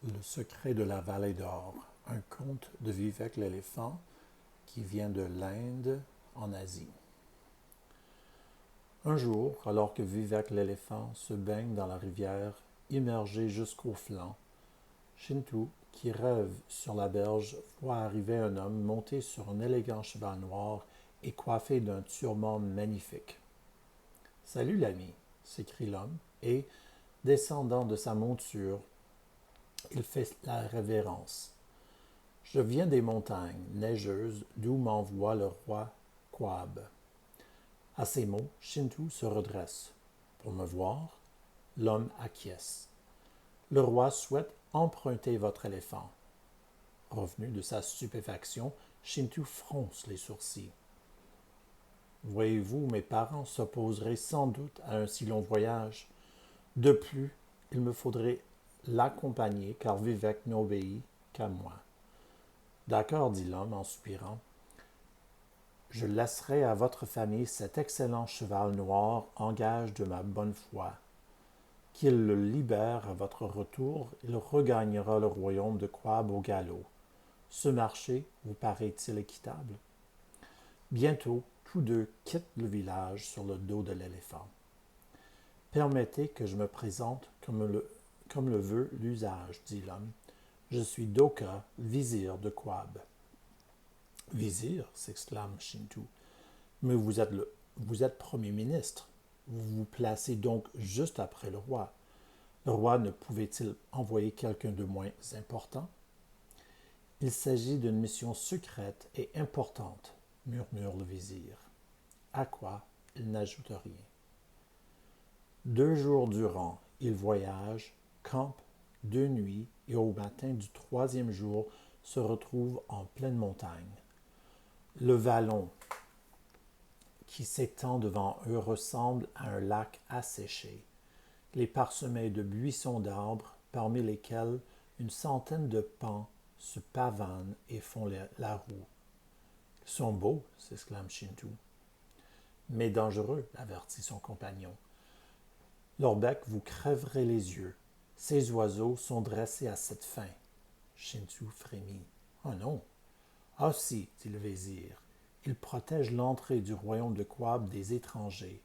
Le secret de la vallée d'or, un conte de Vivek l'éléphant qui vient de l'Inde en Asie. Un jour, alors que Vivek l'éléphant se baigne dans la rivière, immergé jusqu'au flanc, Chintu, qui rêve sur la berge, voit arriver un homme monté sur un élégant cheval noir et coiffé d'un turban magnifique. Salut l'ami, s'écrie l'homme, et, descendant de sa monture, il fait la révérence. Je viens des montagnes neigeuses d'où m'envoie le roi Quab. À ces mots, Chintu se redresse. Pour me voir, l'homme acquiesce. Le roi souhaite emprunter votre éléphant. Revenu de sa stupéfaction, Chintu fronce les sourcils. Voyez-vous, mes parents s'opposeraient sans doute à un si long voyage. De plus, il me faudrait l'accompagner car Vivek n'obéit qu'à moi. D'accord, dit l'homme en soupirant. Je laisserai à votre famille cet excellent cheval noir en gage de ma bonne foi. Qu'il le libère à votre retour, il regagnera le royaume de Quab au galop. Ce marché vous paraît-il équitable? Bientôt, tous deux quittent le village sur le dos de l'éléphant. Permettez que je me présente comme le veut l'usage, dit l'homme. Je suis Doka, vizir de Quab. Vizir, s'exclame Chintu, mais vous êtes premier ministre. Vous vous placez donc juste après le roi. Le roi ne pouvait-il envoyer quelqu'un de moins important? Il s'agit d'une mission secrète et importante, murmure le vizir. À quoi il n'ajoute rien. 2 jours durant, il voyage, campe 2 nuits et au matin du 3e jour se retrouve en pleine montagne. Le vallon qui s'étend devant eux ressemble à un lac asséché. Les parsemés de buissons d'arbres, parmi lesquels une centaine de pans se pavanent et font la roue. Ils sont beaux, s'exclame Chintu. Mais dangereux, avertit son compagnon. Leur bec vous crèverait les yeux. Ces oiseaux sont dressés à cette fin. Chintu frémit. Oh non. Ah si, dit le vizir. Ils protègent l'entrée du royaume de Quab des étrangers.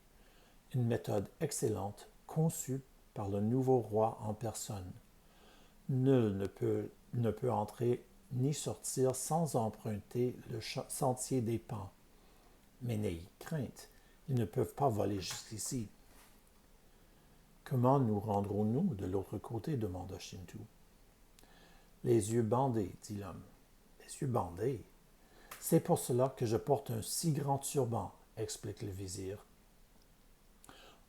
Une méthode excellente, conçue par le nouveau roi en personne. Nul ne peut entrer ni sortir sans emprunter le sentier des pans. Mais n'ayez crainte, ils ne peuvent pas voler jusqu'ici. Comment nous rendrons-nous de l'autre côté demanda Chintu. Les yeux bandés, dit l'homme. Les yeux bandés? C'est pour cela que je porte un si grand turban, explique le vizir.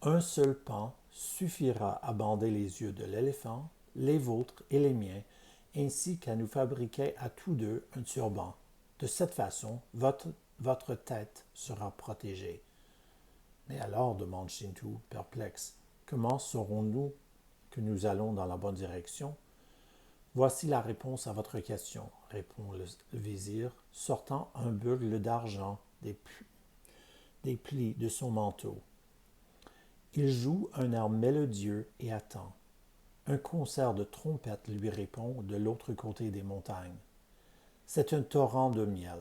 Un seul pan suffira à bander les yeux de l'éléphant, les vôtres et les miens, ainsi qu'à nous fabriquer à tous deux un turban. De cette façon, votre tête sera protégée. Mais alors, demande Chintu, perplexe, comment saurons-nous que nous allons dans la bonne direction? Voici la réponse à votre question, répond le vizir, sortant un bugle d'argent des plis de son manteau. Il joue un air mélodieux et attend. Un concert de trompettes lui répond de l'autre côté des montagnes. C'est un torrent de miel.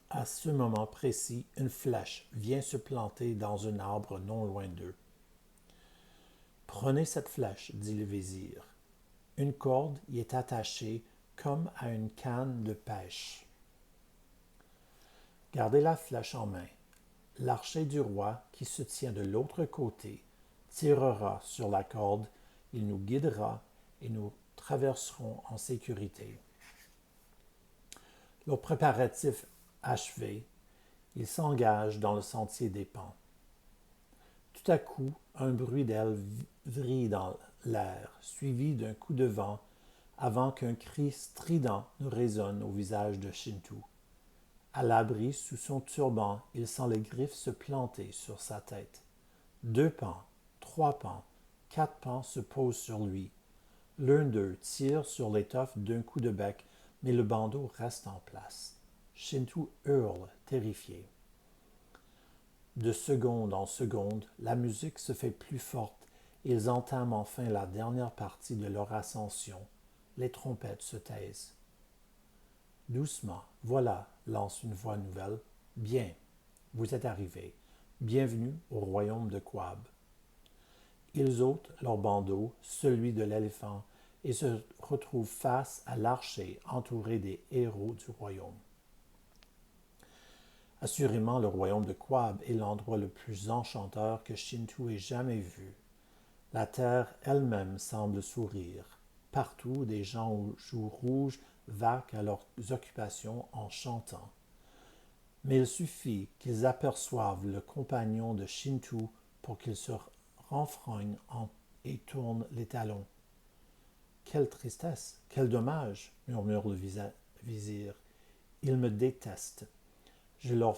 À ce moment précis, une flèche vient se planter dans un arbre non loin d'eux. Prenez cette flèche, dit le vizir. Une corde y est attachée comme à une canne de pêche. Gardez la flèche en main. L'archer du roi, qui se tient de l'autre côté, tirera sur la corde, il nous guidera et nous traverserons en sécurité. Leurs préparatifs achevés, ils s'engagent dans le sentier des pans. Tout à coup, un bruit d'ailes vrille dans l'air, suivi d'un coup de vent, avant qu'un cri strident ne résonne au visage de Chintu. À l'abri sous son turban, il sent les griffes se planter sur sa tête. 2 pans, 3 pans, 4 pans se posent sur lui. L'un d'eux tire sur l'étoffe d'un coup de bec, mais le bandeau reste en place. Chintu hurle, terrifié. De seconde en seconde, la musique se fait plus forte Ils entament enfin la dernière partie de leur ascension. Les trompettes se taisent. Doucement, voilà, lance une voix nouvelle. Bien, vous êtes arrivés. Bienvenue au royaume de Quab. Ils ôtent leur bandeau, celui de l'éléphant, et se retrouvent face à l'archer entouré des héros du royaume. Assurément, le royaume de Quab est l'endroit le plus enchanteur que Shinto ait jamais vu. La terre elle-même semble sourire. Partout, des gens aux joues rouges vaquent à leurs occupations en chantant. Mais il suffit qu'ils aperçoivent le compagnon de Shinto pour qu'ils se renfrognent et tournent les talons. Quelle tristesse, quel dommage, murmure le vizir. Ils me détestent. Je leur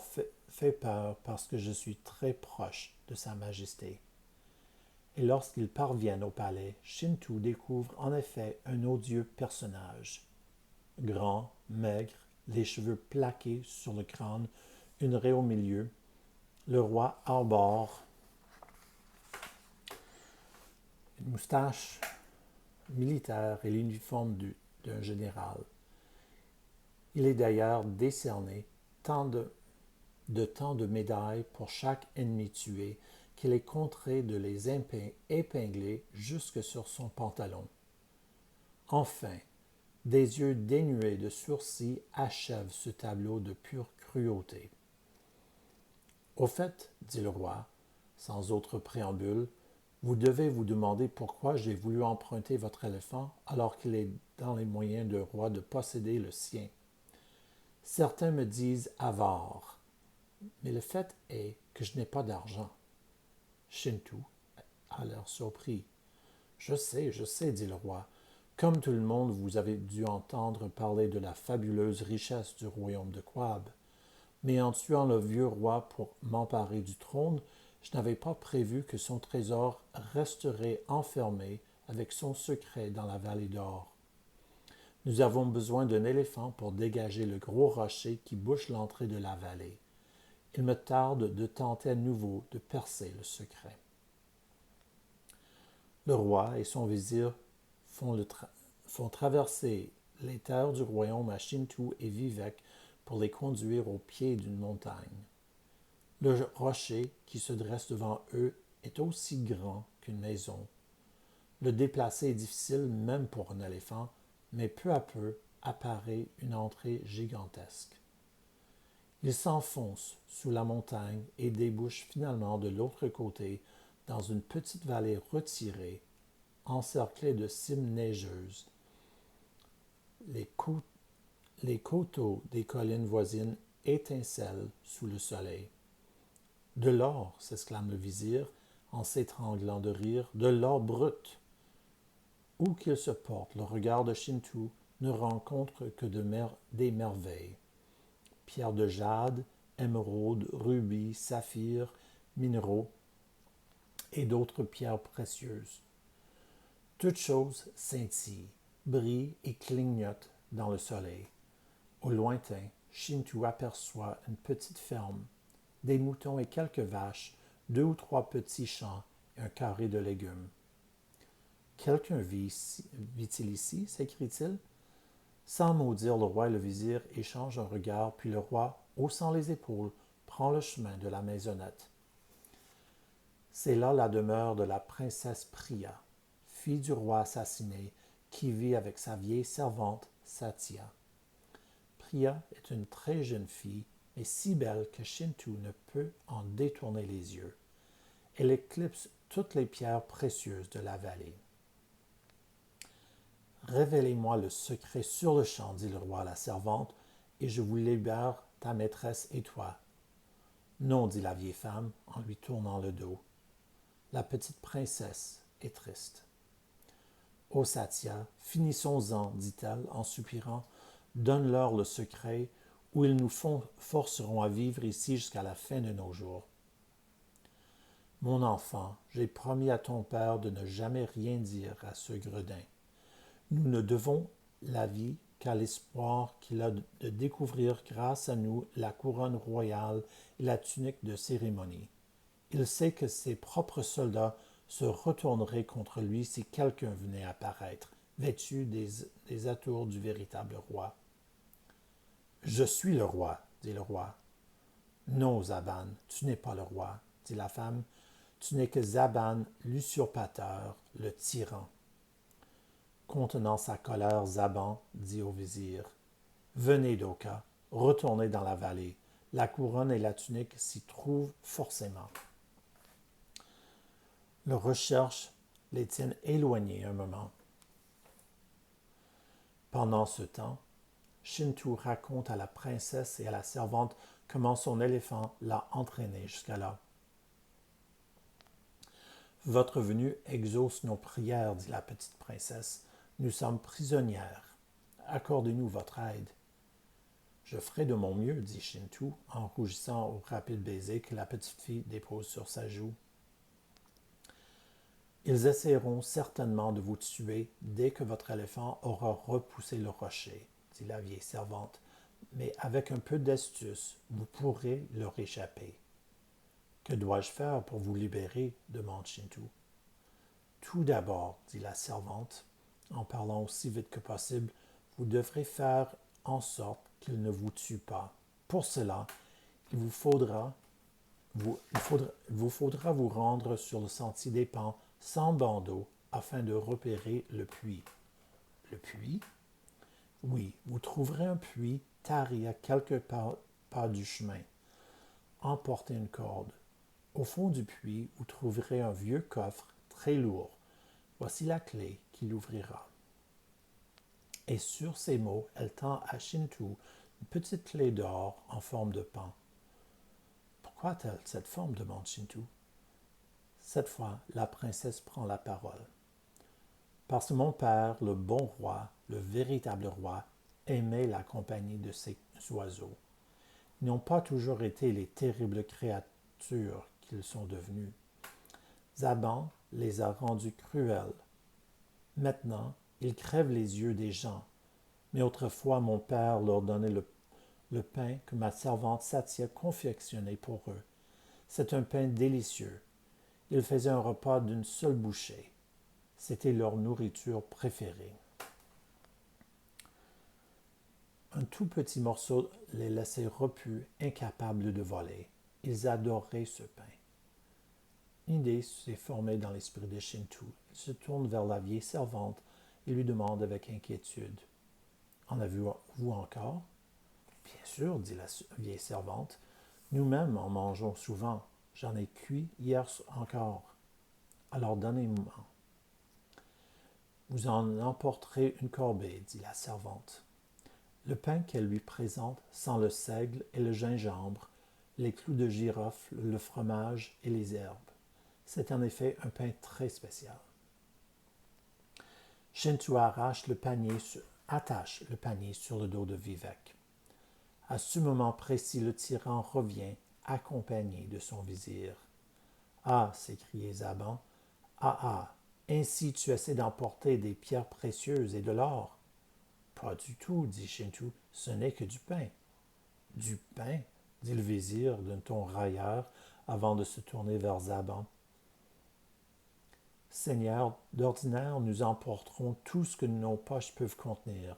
fais peur parce que je suis très proche de Sa Majesté. Et lorsqu'ils parviennent au palais, Shinto découvre en effet un odieux personnage. Grand, maigre, les cheveux plaqués sur le crâne, une raie au milieu, le roi arbore une moustache militaire et l'uniforme d'un général. Il est d'ailleurs décerné tant de médailles pour chaque ennemi tué qu'il est contraint de les épingler jusque sur son pantalon. Enfin, des yeux dénués de sourcils achèvent ce tableau de pure cruauté. Au fait, dit le roi, sans autre préambule, vous devez vous demander pourquoi j'ai voulu emprunter votre éléphant alors qu'il est dans les moyens d'un roi de posséder le sien. Certains me disent avare, mais le fait est que je n'ai pas d'argent. Shinto a l'air surpris. Je sais, dit le roi. Comme tout le monde, vous avez dû entendre parler de la fabuleuse richesse du royaume de Quab. Mais en tuant le vieux roi pour m'emparer du trône, je n'avais pas prévu que son trésor resterait enfermé avec son secret dans la vallée d'or. Nous avons besoin d'un éléphant pour dégager le gros rocher qui bouche l'entrée de la vallée. Il me tarde de tenter à nouveau de percer le secret. Le roi et son vizir font traverser les terres du royaume à Shinto et Vivek pour les conduire au pied d'une montagne. Le rocher qui se dresse devant eux est aussi grand qu'une maison. Le déplacer est difficile même pour un éléphant, mais peu à peu apparaît une entrée gigantesque. Ils s'enfoncent sous la montagne et débouchent finalement de l'autre côté dans une petite vallée retirée, encerclée de cimes neigeuses. Les coteaux des collines voisines étincellent sous le soleil. De l'or, s'exclame le vizir, en s'étranglant de rire, de l'or brut. Où qu'il se porte, le regard de Shinto ne rencontre que des merveilles. Pierres de jade, émeraudes, rubis, saphirs, minéraux et d'autres pierres précieuses. Toutes choses scintillent, brillent et clignotent dans le soleil. Au lointain, Shinto aperçoit une petite ferme, des moutons et quelques vaches, 2 ou 3 petits champs et un carré de légumes. Quelqu'un vit-il ici? S'écrie-t-il. Sans mot dire, le roi et le vizir échangent un regard, puis le roi, haussant les épaules, prend le chemin de la maisonnette. C'est là la demeure de la princesse Priya, fille du roi assassiné, qui vit avec sa vieille servante Satya. Priya est une très jeune fille, mais si belle que Shinto ne peut en détourner les yeux. Elle éclipse toutes les pierres précieuses de la vallée. Révélez-moi le secret sur le champ, dit le roi à la servante, et je vous libère ta maîtresse et toi. Non, dit la vieille femme en lui tournant le dos. La petite princesse est triste. Ô Satya, finissons-en, dit-elle en soupirant. Donne-leur le secret, ou ils nous forceront à vivre ici jusqu'à la fin de nos jours. Mon enfant, j'ai promis à ton père de ne jamais rien dire à ce gredin. Nous ne devons la vie qu'à l'espoir qu'il a de découvrir grâce à nous la couronne royale et la tunique de cérémonie. Il sait que ses propres soldats se retournerait contre lui si quelqu'un venait apparaître, vêtu des atours du véritable roi. « Je suis le roi, dit le roi. « Non, Zaban, tu n'es pas le roi, dit la femme. Tu n'es que Zaban, l'usurpateur, le tyran. » Contenant sa colère, Zaban dit au vizir: « Venez, Doka, retournez dans la vallée. La couronne et la tunique s'y trouvent forcément. » Le recherche les tiennent éloignés un moment. Pendant ce temps, Shintu raconte à la princesse et à la servante comment son éléphant l'a entraîné jusqu'à là. « Votre venue exauce nos prières, dit la petite princesse. Nous sommes prisonnières. Accordez-nous votre aide. »« Je ferai de mon mieux, dit Shintu, en rougissant au rapide baiser que la petite fille dépose sur sa joue. « Ils essaieront certainement de vous tuer dès que votre éléphant aura repoussé le rocher, dit la vieille servante, mais avec un peu d'astuce, vous pourrez leur échapper. »« Que dois-je faire pour vous libérer ?» demande Shintu. « Tout d'abord, dit la servante, en parlant aussi vite que possible, vous devrez faire en sorte qu'il ne vous tue pas. Pour cela, il vous faudra vous rendre sur le sentier des pans sans bandeau afin de repérer le puits. » « Le puits ?»« Oui, vous trouverez un puits tari à quelques pas du chemin. Emportez une corde. Au fond du puits, vous trouverez un vieux coffre très lourd. Voici la clé qui l'ouvrira. » Et sur ces mots, elle tend à Shintu une petite clé d'or en forme de pan. « Pourquoi a-t-elle cette forme ?» demande Shintu. Cette fois, la princesse prend la parole. « Parce que mon père, le bon roi, le véritable roi, aimait la compagnie de ces oiseaux. Ils n'ont pas toujours été les terribles créatures qu'ils sont devenus. Zaban les a rendus cruels. Maintenant, ils crèvent les yeux des gens. Mais autrefois, mon père leur donnait le pain que ma servante Satya confectionnait pour eux. C'est un pain délicieux. Ils faisaient un repas d'une seule bouchée. C'était leur nourriture préférée. Un tout petit morceau les laissait repus, incapables de voler. Ils adoraient ce pain. Une idée s'est formée dans l'esprit de Shintu. Il se tourne vers la vieille servante et lui demande avec inquiétude: « En avez-vous encore ?»« Bien sûr, dit la vieille servante. Nous-mêmes en mangeons souvent. J'en ai cuit hier encore. Alors donnez-moi. » « Vous en emporterez une corbeille, dit la servante. » Le pain qu'elle lui présente sent le seigle et le gingembre, les clous de girofle, le fromage et les herbes. C'est en effet un pain très spécial. Shintu attache le panier sur le dos de Vivek. À ce moment précis, le tyran revient, accompagné de son vizir. « Ah !» s'écriait Zaban. « Ah ah ! Ainsi tu essaies d'emporter des pierres précieuses et de l'or. »« Pas du tout, dit Shintu, ce n'est que du pain. »« Du pain, dit le vizir d'un ton railleur avant de se tourner vers Zaban. Seigneur, d'ordinaire, nous emporterons tout ce que nos poches peuvent contenir.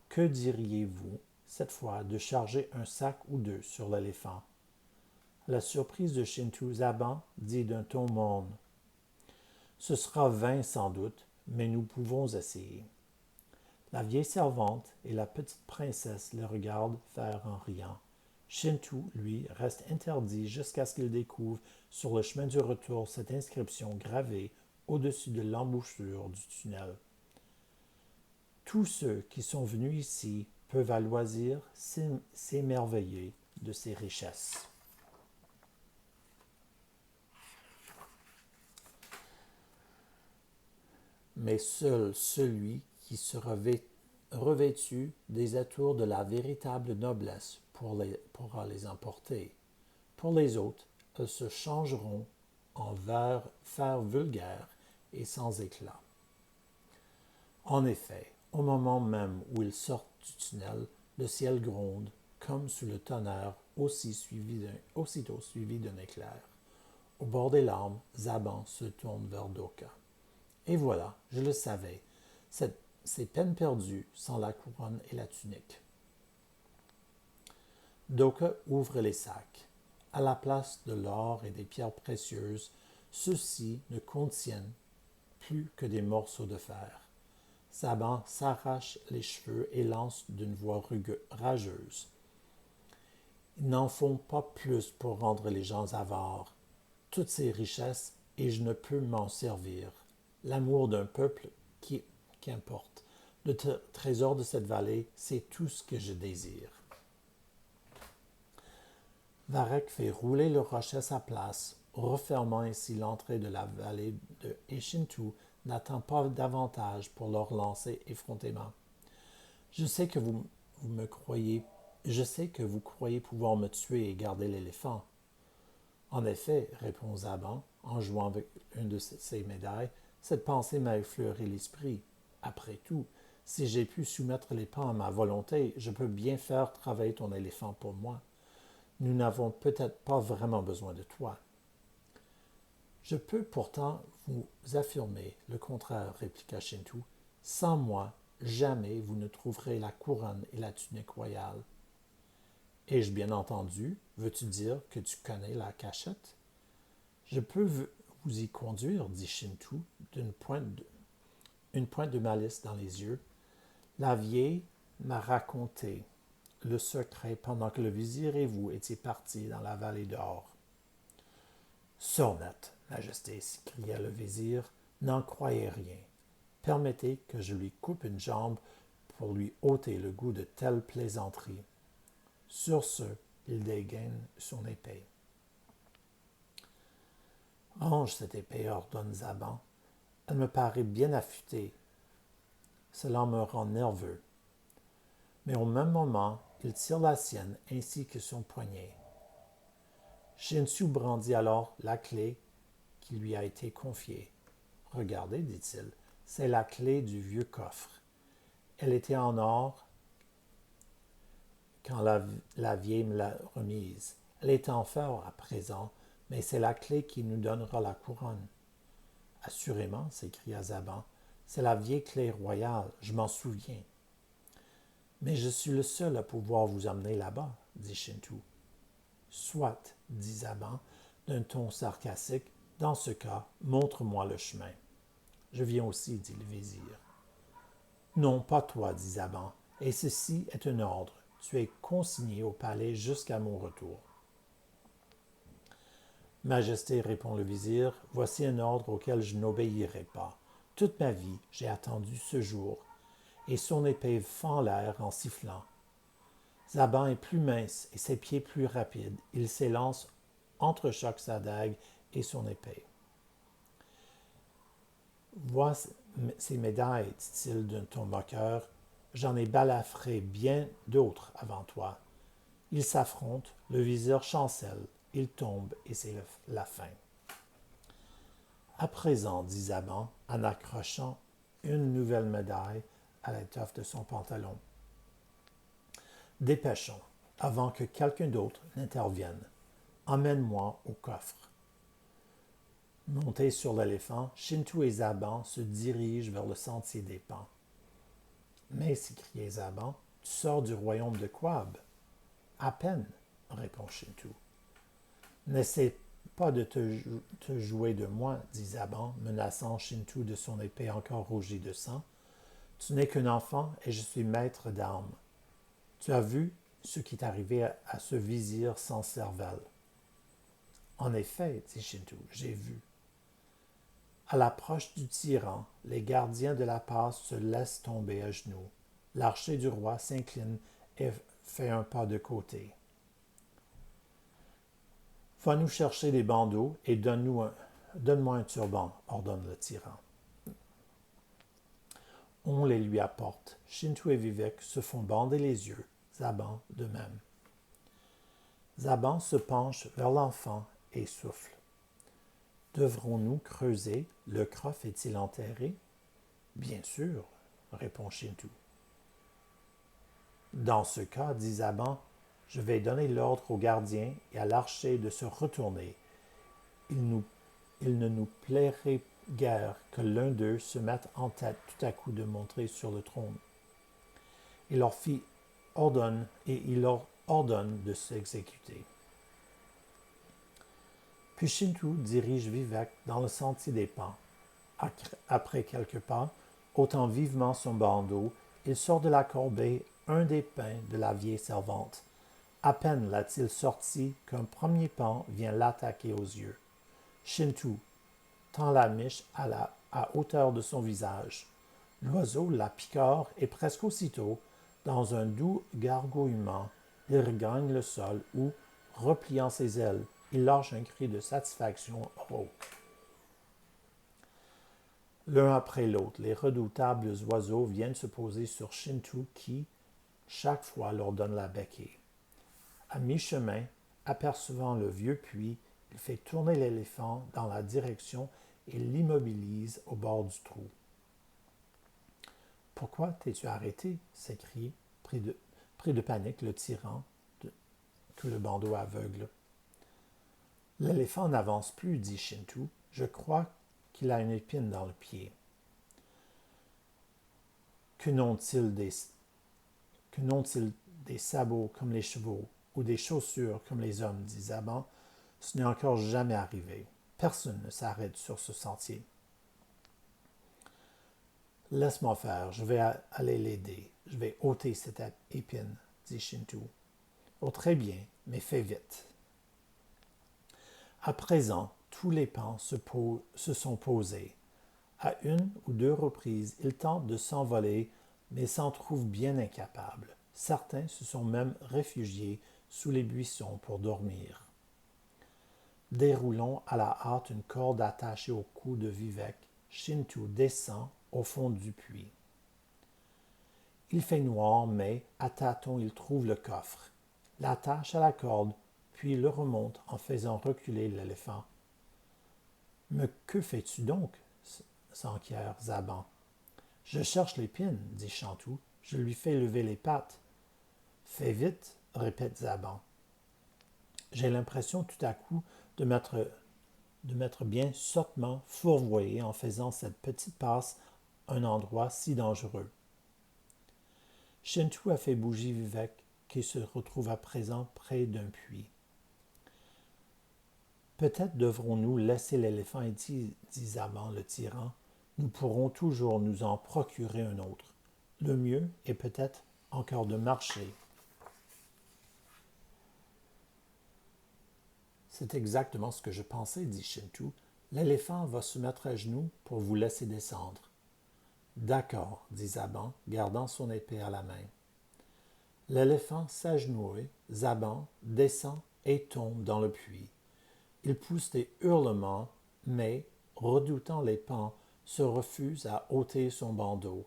Que diriez-vous, cette fois, de charger un sac ou deux sur l'éléphant? À la surprise de Shintu, Zaban dit d'un ton morne: « Ce sera vain sans doute, mais nous pouvons essayer. » La vieille servante et la petite princesse le regardent faire en riant. Shintu, lui, reste interdit jusqu'à ce qu'il découvre sur le chemin du retour cette inscription gravée au-dessus de l'embouchure du tunnel. « Tous ceux qui sont venus ici peuvent à loisir s'émerveiller de ces richesses. » Mais seul celui qui sera revêtu des atours de la véritable noblesse pourra les emporter. Pour les autres, elles se changeront en fer vulgaire et sans éclat. En effet, au moment même où ils sortent du tunnel, le ciel gronde, comme sous le tonnerre, aussitôt suivi d'un éclair. Au bord des larmes, Zaban se tourne vers Doka. Et voilà, je le savais, c'est peine perdue sans la couronne et la tunique. Doka ouvre les sacs. À la place de l'or et des pierres précieuses, ceux-ci ne contiennent plus que des morceaux de fer. Zaban s'arrache les cheveux et lance d'une voix rageuse. Ils n'en font pas plus pour rendre les gens avares. Toutes ces richesses, et je ne peux m'en servir. L'amour d'un peuple, qu'importe. Le trésor de cette vallée, c'est tout ce que je désire. Varek fait rouler le rocher à sa place, refermant ainsi l'entrée de la vallée de Eshintu n'attend pas davantage pour leur lancer effrontément. Je sais que vous croyez pouvoir me tuer et garder l'éléphant. En effet, répond Zaban, en jouant avec une de ses médailles, cette pensée m'a effleuré l'esprit. Après tout, si j'ai pu soumettre les pans à ma volonté, je peux bien faire travailler ton éléphant pour moi. Nous n'avons peut-être pas vraiment besoin de toi. Je peux pourtant vous affirmer le contraire, répliqua Shintu. Sans moi, jamais vous ne trouverez la couronne et la tunique royale. Ai-je bien entendu? Veux-tu dire que tu connais la cachette? Je peux vous y conduire, dit Shintu, une pointe de malice dans les yeux. La vieille m'a raconté le secret pendant que le vizir et vous étiez partis dans la vallée d'or. Sornette, Majesté, s'écria le vizir, n'en croyez rien. Permettez que je lui coupe une jambe pour lui ôter le goût de telles plaisanteries. Sur ce, il dégaine son épée. Range cette épée, ordonne Zaban. Elle me paraît bien affûtée. Cela me rend nerveux. Mais au même moment, il tire la sienne ainsi que son poignet. Shinsu brandit alors la clé qui lui a été confiée. Regardez, dit-il, c'est la clé du vieux coffre. Elle était en or quand la vieille me l'a remise. Elle est en fer à présent, mais c'est la clé qui nous donnera la couronne. Assurément, s'écria Zaban, c'est la vieille clé royale, je m'en souviens. Mais je suis le seul à pouvoir vous emmener là-bas, dit Shintu. Soit, dit Zaban, d'un ton sarcastique, dans ce cas, montre-moi le chemin. Je viens aussi, dit le vizir. Non, pas toi, dit Zaban, et ceci est un ordre. Tu es consigné au palais jusqu'à mon retour. Majesté, répond le vizir, voici un ordre auquel je n'obéirai pas. Toute ma vie, j'ai attendu ce jour, et son épée fend l'air en sifflant. Zaban est plus mince et ses pieds plus rapides. Il s'élance, entrechoque sa dague et son épée. Vois ces médailles, dit-il d'un ton moqueur. J'en ai balafré bien d'autres avant toi. Ils s'affrontent, le vizir chancelle, il tombe et c'est la fin. À présent, dit Zaban, en accrochant une nouvelle médaille à l'étoffe de son pantalon. Dépêchons, avant que quelqu'un d'autre n'intervienne. Emmène-moi au coffre. Montés sur l'éléphant, Shintu et Zaban se dirigent vers le sentier des pans. Mais, s'écriait Zaban, tu sors du royaume de Quab. À peine, répond Shintu. N'essaie pas de te jouer de moi, dit Zaban, menaçant Shintu de son épée encore rougie de sang. Tu n'es qu'un enfant et je suis maître d'armes. Tu as vu ce qui est arrivé à ce vizir sans cervelle. En effet, dit Shintu, j'ai vu. À l'approche du tyran, les gardiens de la passe se laissent tomber à genoux. L'archer du roi s'incline et fait un pas de côté. Va nous chercher des bandeaux et donne-moi un turban, ordonne le tyran. On les lui apporte. Shintu et Vivek se font bander les yeux, Zaban de même. Zaban se penche vers l'enfant et souffle. Devrons-nous creuser? Le crof est-il enterré? Bien sûr, répond Shintu. Dans ce cas, dit Zaban, je vais donner l'ordre aux gardiens et à l'archer de se retourner. il, il ne nous plairait guère que l'un d'eux se mette en tête tout à coup de monter sur le trône. Il leur ordonne de s'exécuter. Puis Shintu dirige Vivek dans le sentier des pans. Après quelques pas, ôtant vivement son bandeau, il sort de la corbeille un des pains de la vieille servante. À peine l'a-t-il sorti qu'un premier pan vient l'attaquer aux yeux. Shintu tend la miche à hauteur de son visage. L'oiseau la picore et presque aussitôt, dans un doux gargouillement, il regagne le sol où, repliant ses ailes, il lâche un cri de satisfaction rauque. L'un après l'autre, les redoutables oiseaux viennent se poser sur Shintu qui, chaque fois, leur donne la becquée. À mi-chemin, apercevant le vieux puits, il fait tourner l'éléphant dans la direction et l'immobilise au bord du trou. « Pourquoi t'es-tu arrêté » s'écrie, pris de panique, le tyran, tout le bandeau aveugle. « L'éléphant n'avance plus, dit Shintu. Je crois qu'il a une épine dans le pied. Que n'ont-ils des sabots comme les chevaux ou des chaussures comme les hommes, dit Zaban. Ce n'est encore jamais arrivé. Personne ne s'arrête sur ce sentier. Laisse-moi faire, je vais aller l'aider. Je vais ôter cette épine, dit Shintu. Oh, très bien, mais fais vite. À présent, tous les pans se sont posés. À une ou deux reprises, ils tentent de s'envoler, mais s'en trouvent bien incapables. Certains se sont même réfugiés sous les buissons pour dormir. Déroulant à la hâte une corde attachée au cou de Vivek, Shintu descend au fond du puits. Il fait noir, mais à tâtons il trouve le coffre, l'attache à la corde, puis le remonte en faisant reculer l'éléphant. « Mais que fais-tu donc » s'enquiert Zaban. « Je cherche l'épine, dit Shintu. Je lui fais lever les pattes. »« Fais vite, répète Zaban. J'ai l'impression tout à coup de m'être bien sottement fourvoyé en faisant cette petite passe à un endroit si dangereux. Shintu a fait bouger Vivek, qui se retrouve à présent près d'un puits. Peut-être devrons-nous laisser l'éléphant dit Zaban le tyran. Nous pourrons toujours nous en procurer un autre. Le mieux est peut-être encore de marcher. C'est exactement ce que je pensais, dit Shintu. L'éléphant va se mettre à genoux pour vous laisser descendre. D'accord, dit Zaban, gardant son épée à la main. L'éléphant s'agenouille, Zaban descend et tombe dans le puits. Il pousse des hurlements, mais, redoutant les pans, se refuse à ôter son bandeau.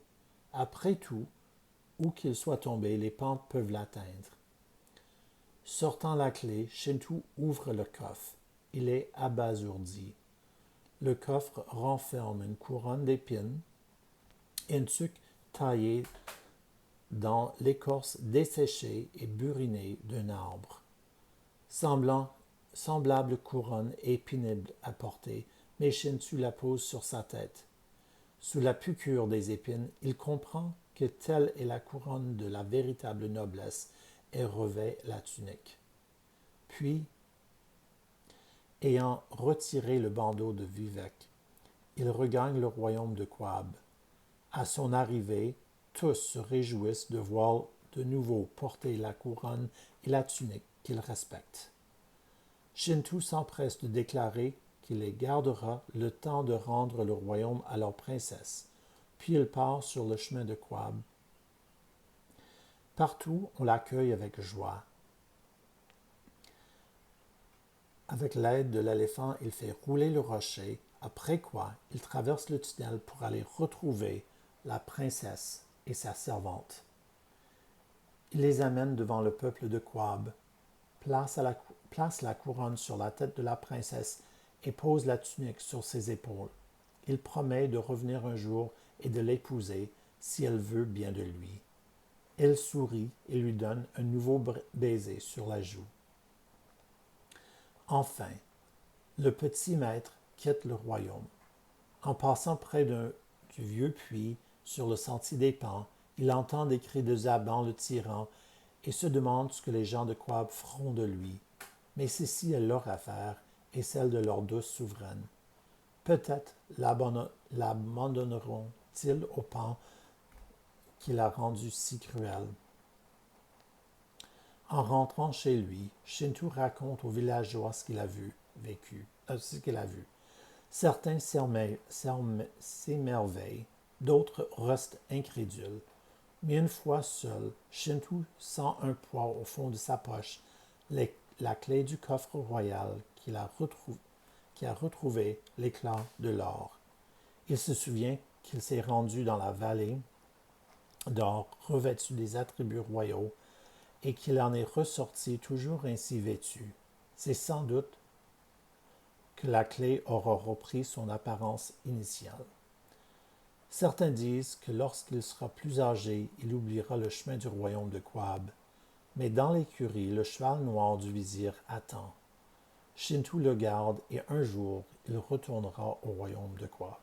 Après tout, où qu'il soit tombé, les pentes peuvent l'atteindre. Sortant la clé, Shintu ouvre le coffre. Il est abasourdi. Le coffre renferme une couronne d'épines et une tuque taillée dans l'écorce desséchée et burinée d'un arbre. Semblable couronne est pénible à porter, mais Shintu la pose sur sa tête. Sous la piqûre des épines, il comprend que telle est la couronne de la véritable noblesse et revêt la tunique. Puis, ayant retiré le bandeau de Vivek, il regagne le royaume de Quab. À son arrivée, tous se réjouissent de voir de nouveau porter la couronne et la tunique qu'ils respectent. Shintu s'empresse de déclarer qu'il les gardera le temps de rendre le royaume à leur princesse, puis il part sur le chemin de Quab. Partout, on l'accueille avec joie. Avec l'aide de l'éléphant, il fait rouler le rocher, après quoi il traverse le tunnel pour aller retrouver la princesse et sa servante. Il les amène devant le peuple de Quab, place la couronne sur la tête de la princesse et pose la tunique sur ses épaules. Il promet de revenir un jour et de l'épouser si elle veut bien de lui. Elle sourit et lui donne un nouveau baiser sur la joue. Enfin, Le petit maître quitte le royaume. En passant près du vieux puits, sur le sentier des pans, il entend des cris de Zaban le tyran et se demande ce que les gens de Coab feront de lui. Mais ceci est leur affaire et celle de leur douce souveraine. Peut-être l'abandonneront-ils au pan qui l'a rendu si cruel. En rentrant chez lui, Shintu raconte aux villageois ce qu'il a vu. Certains s'émerveillent, d'autres restent incrédules. Mais une fois seul, Shintu sent un poids au fond de sa poche, la clé du coffre royal qui a retrouvé l'éclat de l'or. Il se souvient qu'il s'est rendu dans la vallée d'or revêtue des attributs royaux et qu'il en est ressorti toujours ainsi vêtu. C'est sans doute que la clé aura repris son apparence initiale. Certains disent que lorsqu'il sera plus âgé, il oubliera le chemin du royaume de Coab. Mais dans l'écurie, le cheval noir du vizir attend. Shintu le garde et un jour, il retournera au royaume de Coab.